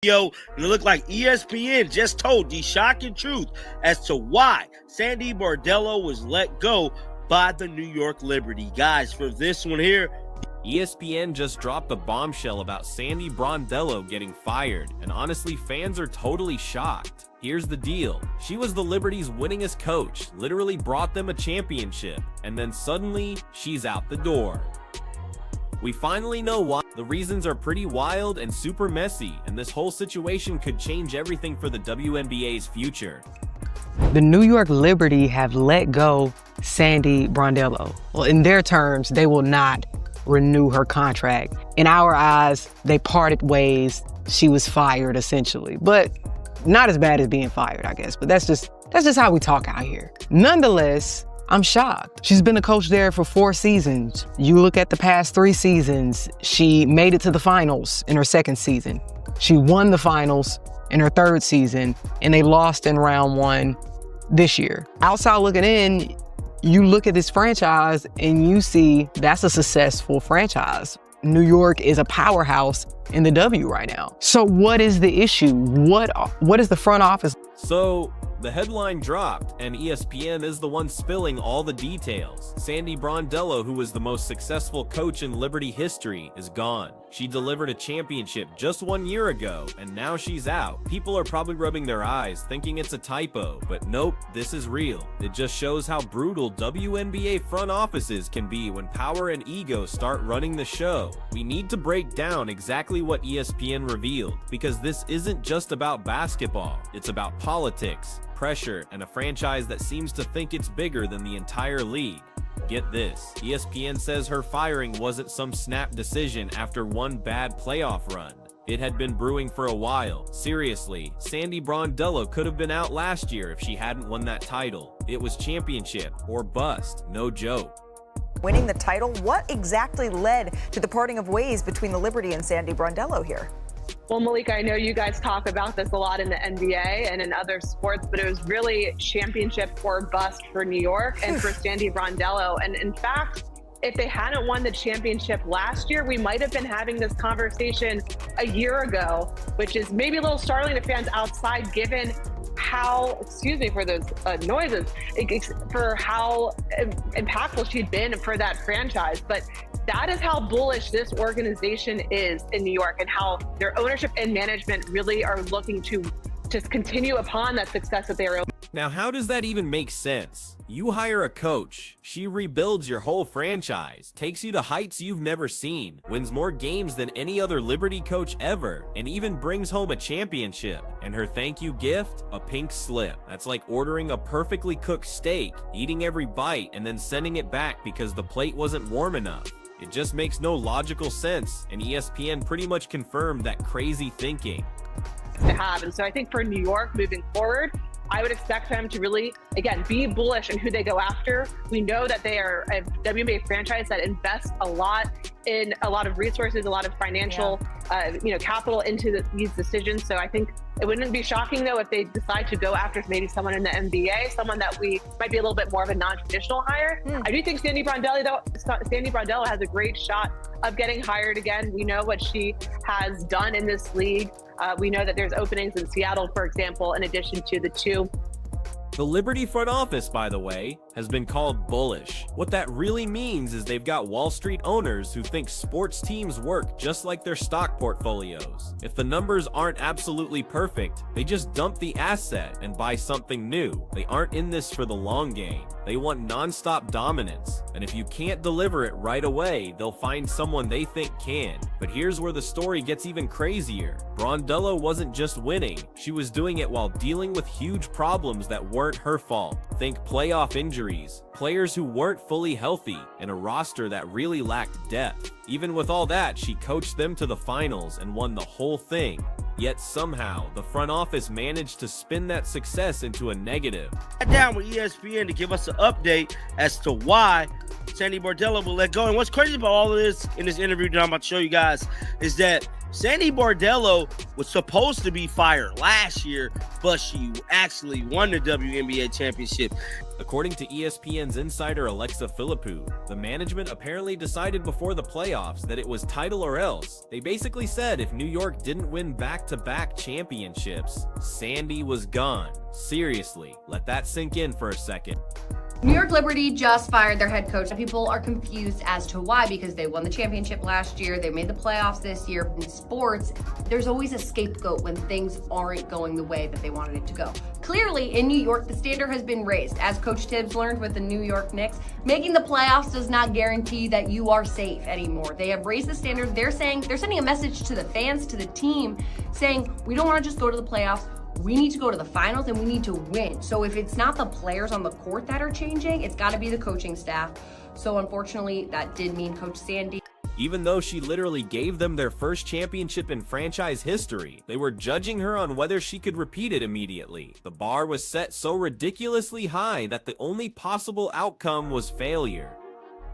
Yo, and it looked like ESPN just told the shocking truth as to why Sandy Brondello was let go by the New York Liberty. Guys, for this one here, ESPN just dropped the bombshell about Sandy Brondello getting fired, and honestly, fans are totally shocked. Here's the deal. She was the Liberty's winningest coach, literally brought them a championship, and then suddenly, she's out the door. We finally know why. The reasons are pretty wild and super messy, and this whole situation could change everything for the WNBA's future. The New York Liberty have let go Sandy Brondello. Well, in their terms, they will not renew her contract. In our eyes, they parted ways. She was fired, essentially. But not as bad as being fired, I guess. But that's just how we talk out here. Nonetheless, I'm shocked. She's been a coach there for 4 seasons. You look at the past 3 seasons, she made it to the finals in her 2nd season. She won the finals in her 3rd season, and they lost in round 1 this year. Outside looking in, you look at this franchise and you see that's a successful franchise. New York is a powerhouse in the W right now. So what is the issue? What is the front office? So, the headline dropped, and ESPN is the one spilling all the details. Sandy Brondello, who was the most successful coach in Liberty history, is gone. She delivered a championship just 1 year ago, and now she's out. People are probably rubbing their eyes, thinking it's a typo, but nope, this is real. It just shows how brutal WNBA front offices can be when power and ego start running the show. We need to break down exactly what ESPN revealed, because this isn't just about basketball, it's about politics, pressure, and a franchise that seems to think it's bigger than the entire league. Get this, ESPN says her firing wasn't some snap decision after one bad playoff run. It had been brewing for a while. Seriously, Sandy Brondello could have been out last year if she hadn't won that title. It was championship or bust, no joke. Winning the title, what exactly led to the parting of ways between the Liberty and Sandy Brondello here? Well, Malika, I know you guys talk about this a lot in the NBA and in other sports, but it was really championship or bust for New York and for Sandy Brondello. And in fact, if they hadn't won the championship last year, we might have been having this conversation a year ago, which is maybe a little startling to fans outside, given how, excuse me for those noises, for how impactful she'd been for that franchise. But that is how bullish this organization is in New York, and how their ownership and management really are looking to just continue upon that success that they are. Now, how does that even make sense? You hire a coach, she rebuilds your whole franchise, takes you to heights you've never seen, wins more games than any other Liberty coach ever, and even brings home a championship. And her thank you gift? A pink slip. That's like ordering a perfectly cooked steak, eating every bite, and then sending it back because the plate wasn't warm enough. It just makes no logical sense, and ESPN pretty much confirmed that crazy thinking. To have. And so I think for New York moving forward, I would expect them to really, again, be bullish in who they go after. We know that they are a WNBA franchise that invests a lot in a lot of resources, a lot of financial, capital into these decisions. So I think it wouldn't be shocking, though, if they decide to go after maybe someone in the NBA, someone that we might be a little bit more of a non-traditional hire. I do think Sandy Brondello has a great shot of getting hired again. We know what she has done in this league. We know that there's openings in Seattle, for example, in addition to the 2. The Liberty front office, by the way, has been called bullish. What that really means is they've got Wall Street owners who think sports teams work just like their stock portfolios. If the numbers aren't absolutely perfect, they just dump the asset and buy something new. They aren't in this for the long game. They want non-stop dominance, and if you can't deliver it right away, they'll find someone they think can. But here's where the story gets even crazier. Brondello wasn't just winning, she was doing it while dealing with huge problems that weren't her fault. Think playoff injuries, players who weren't fully healthy, and a roster that really lacked depth. Even with all that, she coached them to the finals and won the whole thing. Yet somehow, the front office managed to spin that success into a negative. Sat down with ESPN to give us an update as to why Sandy Brondello will let go. And what's crazy about all of this in this interview that I'm about to show you guys is that Sandy Brondello was supposed to be fired last year, but she actually won the WNBA championship. According to ESPN's insider Alexa Philippou, the management apparently decided before the playoffs that it was title or else. They basically said if New York didn't win back-to-back championships, Sandy was gone. Seriously, let that sink in for a second. New York Liberty just fired their head coach. People are confused as to why, because they won the championship last year, they made the playoffs this year. In sports, there's always a scapegoat when things aren't going the way that they wanted it to go. Clearly, in New York, the standard has been raised. As Coach Tibbs learned with the New York Knicks, making the playoffs does not guarantee that you are safe anymore. They have raised the standard. They're sending a message to the fans, to the team, saying, we don't want to just go to the playoffs. We need to go to the finals and we need to win. So if it's not the players on the court that are changing, it's got to be the coaching staff. So unfortunately, that did mean Coach Sandy. Even though she literally gave them their first championship in franchise history, they were judging her on whether she could repeat it immediately. The bar was set so ridiculously high that the only possible outcome was failure.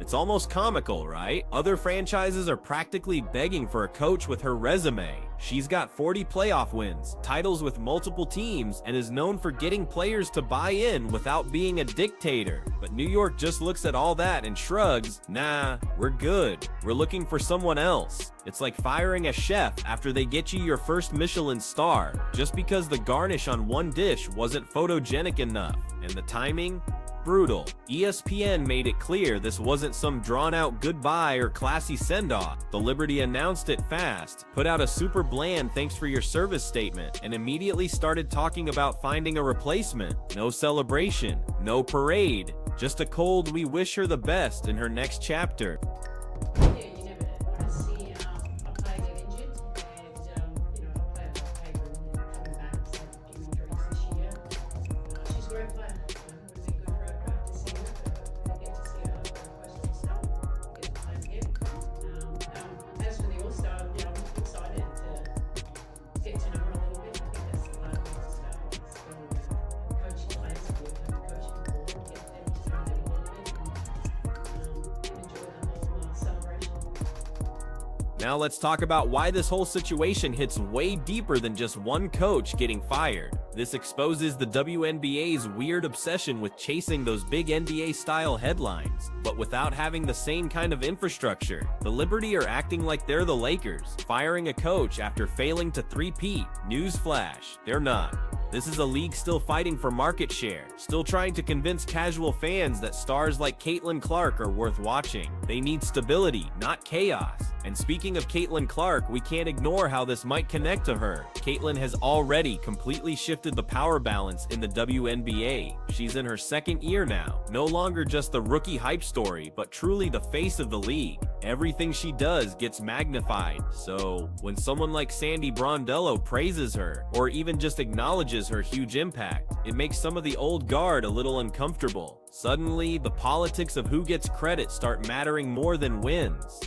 It's almost comical, right? Other franchises are practically begging for a coach with her resume. She's got 40 playoff wins, titles with multiple teams, and is known for getting players to buy in without being a dictator. But New York just looks at all that and shrugs, nah, we're good. We're looking for someone else. It's like firing a chef after they get you your first Michelin star, just because the garnish on one dish wasn't photogenic enough. And the timing? Brutal. ESPN made it clear this wasn't some drawn-out goodbye or classy send-off. The Liberty announced it fast, put out a super bland thanks for your service statement, and immediately started talking about finding a replacement. No celebration, no parade, just a cold we wish her the best in her next chapter. Now let's talk about why this whole situation hits way deeper than just one coach getting fired. This exposes the WNBA's weird obsession with chasing those big NBA-style headlines, but without having the same kind of infrastructure. The Liberty are acting like they're the Lakers, firing a coach after failing to three-peat. Newsflash, they're not. This is a league still fighting for market share, still trying to convince casual fans that stars like Caitlin Clark are worth watching. They need stability, not chaos. And speaking of Caitlin Clark, we can't ignore how this might connect to her. Caitlin has already completely shifted the power balance in the WNBA. She's in her second year now, no longer just the rookie hype story, but truly the face of the league. Everything she does gets magnified. So when someone like Sandy Brondello praises her, or even just acknowledges her huge impact, it makes some of the old guard a little uncomfortable. Suddenly, the politics of who gets credit start mattering more than wins.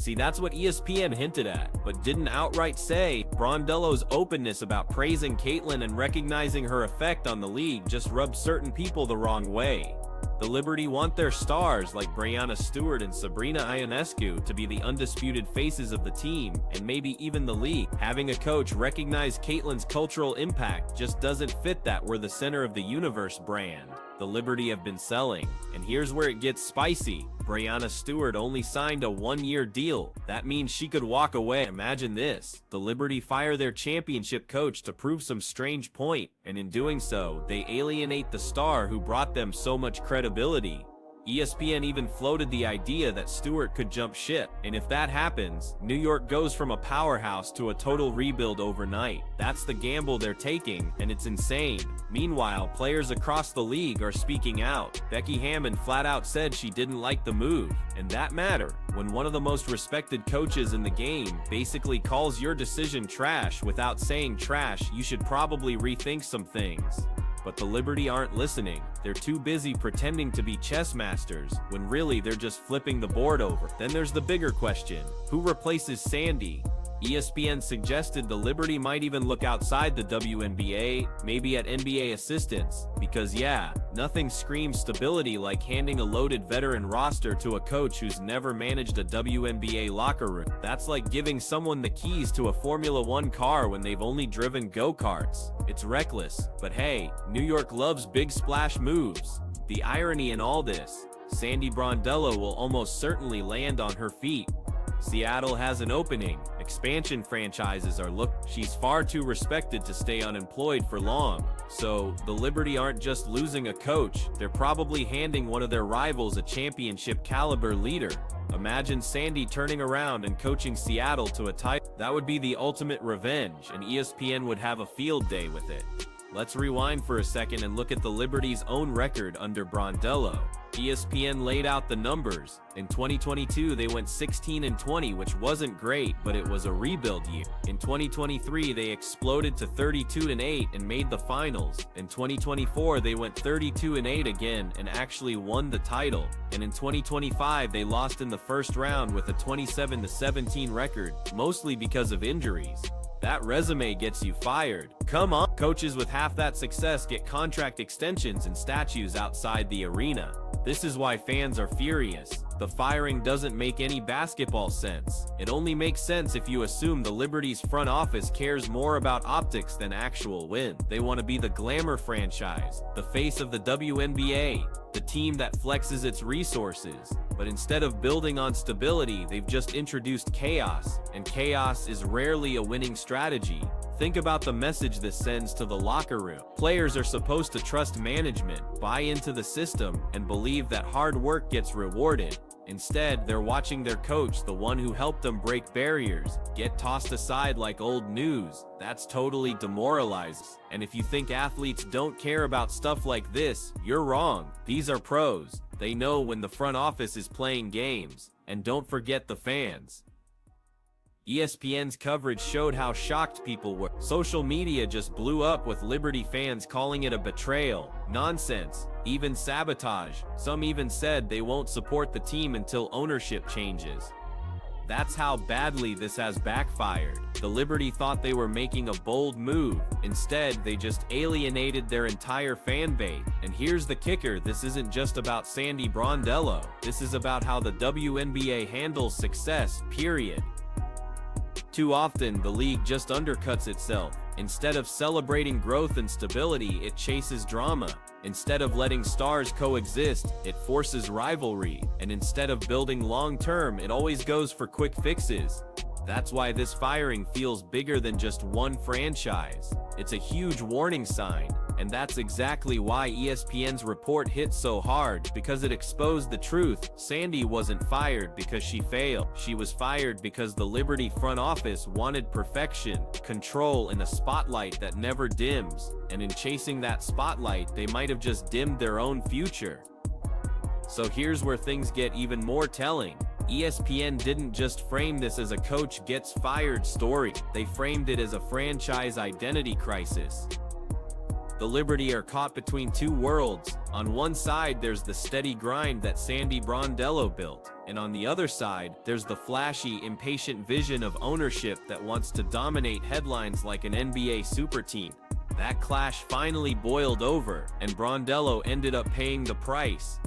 See, that's what ESPN hinted at, but didn't outright say. Brondello's openness about praising Caitlin and recognizing her effect on the league just rubbed certain people the wrong way. The Liberty want their stars like Breanna Stewart and Sabrina Ionescu to be the undisputed faces of the team, and maybe even the league. Having a coach recognize Caitlin's cultural impact just doesn't fit that we're the center of the universe brand the Liberty have been selling. And here's where it gets spicy. Breanna Stewart only signed a one-year deal. That means she could walk away. Imagine this. The Liberty fire their championship coach to prove some strange point, and in doing so, they alienate the star who brought them so much credibility. ESPN even floated the idea that Stewart could jump ship, and if that happens, New York goes from a powerhouse to a total rebuild overnight. That's the gamble they're taking, and it's insane. Meanwhile, players across the league are speaking out. Becky Hammon flat out said she didn't like the move, and that mattered. When one of the most respected coaches in the game basically calls your decision trash without saying trash, you should probably rethink some things. But the Liberty aren't listening. They're too busy pretending to be chess masters, when really they're just flipping the board over. Then there's the bigger question. Who replaces Sandy? ESPN suggested the Liberty might even look outside the WNBA, maybe at NBA assistants, because yeah, Nothing screams stability like handing a loaded veteran roster to a coach who's never managed a WNBA locker room. That's like giving someone the keys to a Formula One car when they've only driven go-karts. It's reckless, but hey, New York loves big splash moves. The irony in all this, Sandy Brondello will almost certainly land on her feet. Seattle has an opening. Expansion franchises are she's far too respected to stay unemployed for long. So, the Liberty aren't just losing a coach, they're probably handing one of their rivals a championship caliber leader. Imagine Sandy turning around and coaching Seattle to a title. That would be the ultimate revenge, and ESPN would have a field day with it. Let's rewind for a second and look at the Liberty's own record under Brondello. ESPN laid out the numbers. In 2022, they went 16-20, which wasn't great, but it was a rebuild year. In 2023, they exploded to 32-8 and made the finals. In 2024, they went 32-8 again and actually won the title. And in 2025, they lost in the first round with a 27-17 record, mostly because of injuries. That resume gets you fired. Come on. Coaches with half that success get contract extensions and statues outside the arena. This is why fans are furious. The firing doesn't make any basketball sense. It only makes sense if you assume the Liberty's front office cares more about optics than actual win. They want to be the glamour franchise, the face of the WNBA, the team that flexes its resources. But instead of building on stability, they've just introduced chaos, and chaos is rarely a winning strategy. Think about the message this sends to the locker room. Players are supposed to trust management, buy into the system, and believe that hard work gets rewarded. Instead, they're watching their coach, the one who helped them break barriers, get tossed aside like old news. That's totally demoralizing. And if you think athletes don't care about stuff like this, you're wrong. These are pros. They know when the front office is playing games. And don't forget the fans. ESPN's coverage showed how shocked people were. Social media just blew up with Liberty fans calling it a betrayal, nonsense, even sabotage. Some even said they won't support the team until ownership changes. That's how badly this has backfired. The Liberty thought they were making a bold move. Instead, they just alienated their entire fan base. And here's the kicker, this isn't just about Sandy Brondello. This is about how the WNBA handles success, period. Too often, the league just undercuts itself. Instead of celebrating growth and stability, it chases drama. Instead of letting stars coexist, it forces rivalry. And instead of building long-term, it always goes for quick fixes. That's why this firing feels bigger than just one franchise. It's a huge warning sign. And that's exactly why ESPN's report hit so hard, because it exposed the truth. Sandy wasn't fired because she failed. She was fired because the Liberty front office wanted perfection, control, and a spotlight that never dims. And in chasing that spotlight, they might have just dimmed their own future. So here's where things get even more telling. ESPN didn't just frame this as a coach gets fired story. They framed it as a franchise identity crisis. The Liberty are caught between two worlds. On one side, there's the steady grind that Sandy Brondello built. And on the other side, there's the flashy, impatient vision of ownership that wants to dominate headlines like an NBA super team. That clash finally boiled over, and Brondello ended up paying the price.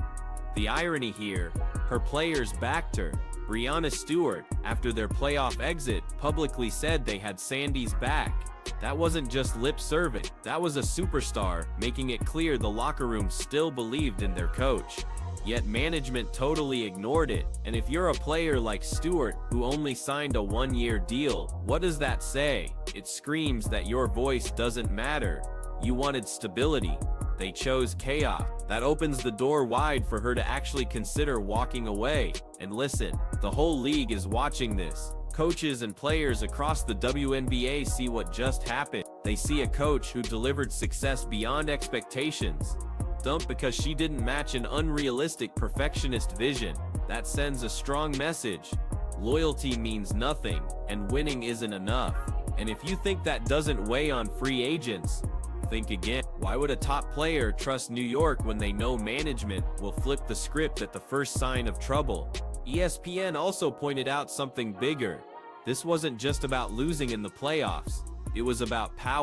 The irony here, her players backed her. Breanna Stewart, after their playoff exit, publicly said they had Sandy's back. That wasn't just lip serving, that was a superstar, making it clear the locker room still believed in their coach. Yet management totally ignored it, and if you're a player like Stewart, who only signed a one-year deal, what does that say? It screams that your voice doesn't matter. You wanted stability. They chose chaos. That opens the door wide for her to actually consider walking away. And listen, the whole league is watching this. Coaches and players across the WNBA see what just happened. They see a coach who delivered success beyond expectations, dumped because she didn't match an unrealistic perfectionist vision. That sends a strong message. Loyalty means nothing, and winning isn't enough. And if you think that doesn't weigh on free agents, think again. Why would a top player trust New York when they know management will flip the script at the first sign of trouble? ESPN also pointed out something bigger. This wasn't just about losing in the playoffs. It was about power.